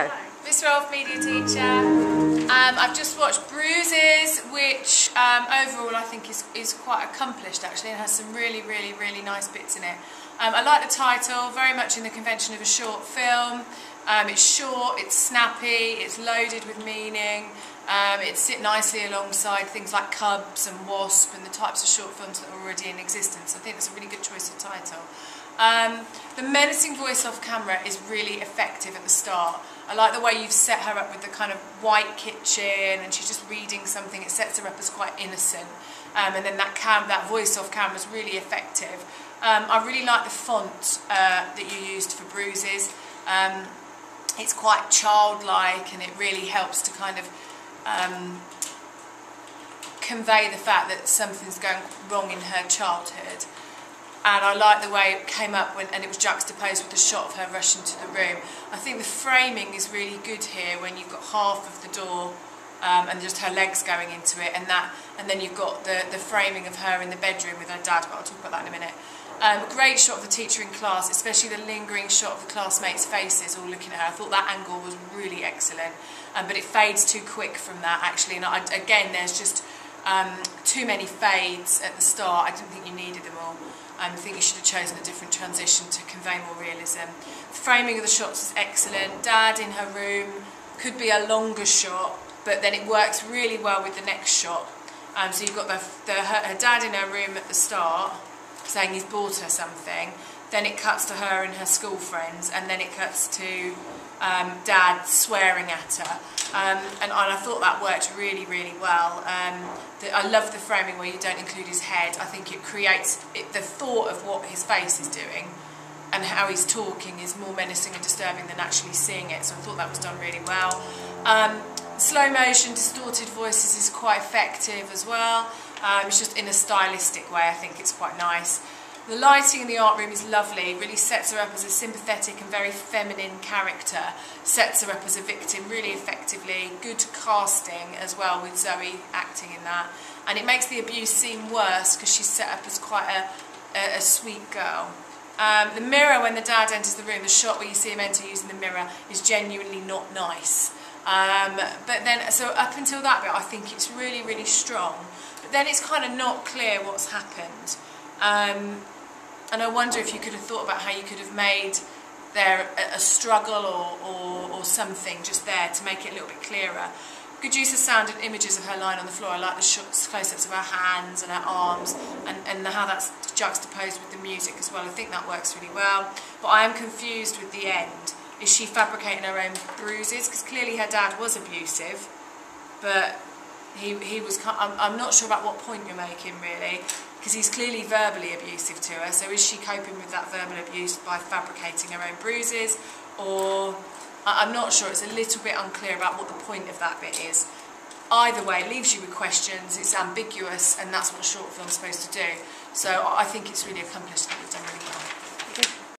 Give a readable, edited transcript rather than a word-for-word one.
go. Miss Rolfe, media teacher. I've just watched Bruises, which overall I think is quite accomplished actually, and has some really nice bits in it. I like the title, very much in the convention of a short film. It's short, it's snappy, it's loaded with meaning. It sits nicely alongside things like Cubs and Wasp and the types of short films that are already in existence. I think it's a really good choice of title. The menacing voice off camera is really effective at the start. I like the way you've set her up with the kind of white kitchen and she's just reading something. It sets her up as quite innocent. And then that voice off camera is really effective. I really like the font that you used for Bruises. It's quite childlike and it really helps to kind of convey the fact that something's going wrong in her childhood. And I like the way it came up and it was juxtaposed with the shot of her rushing to the room. I think the framing is really good here when you've got half of the door and just her legs going into it, and then you've got the framing of her in the bedroom with her dad, but I'll talk about that in a minute. Great shot of the teacher in class, especially the lingering shot of the classmates' faces all looking at her. I thought that angle was really excellent, but it fades too quick from that actually, and again there's just too many fades at the start. I didn't think you needed them all. I think you should have chosen a different transition to convey more realism. The framing of the shots is excellent. Dad in her room could be a longer shot, but then it works really well with the next shot. So you've got her dad in her room at the start, saying he's bought her something. Then it cuts to her and her school friends, and then it cuts to Dad swearing at her. And I thought that worked really well. I love the framing where you don't include his head. I think it creates the thought of what his face is doing and how he's talking is more menacing and disturbing than actually seeing it. So I thought that was done really well. Slow motion, distorted voices is quite effective as well. It's just in a stylistic way. I think it's quite nice. The lighting in the art room is lovely, really sets her up as a sympathetic and very feminine character, sets her up as a victim really effectively, good casting as well with Zoe acting in that, and it makes the abuse seem worse because she's set up as quite a sweet girl. The mirror when the dad enters the room, the shot where you see him enter using the mirror is genuinely not nice. But then, so up until that bit I think it's really strong, but then it's kind of not clear what's happened. And I wonder if you could have thought about how you could have made there a struggle or something just there to make it a little bit clearer. Good use of sound and images of her lying on the floor. I like the shots, close-ups of her hands and her arms and how that's juxtaposed with the music as well. I think that works really well. But I am confused with the end. Is she fabricating her own bruises? Because clearly her dad was abusive, but he was. I'm not sure about what point you're making really, because he's clearly verbally abusive to her. So is she coping with that verbal abuse by fabricating her own bruises, or I'm not sure. It's a little bit unclear about what the point of that bit is. Either way, it leaves you with questions. It's ambiguous, and that's what a short film's supposed to do. So I think it's really accomplished. I think it's done really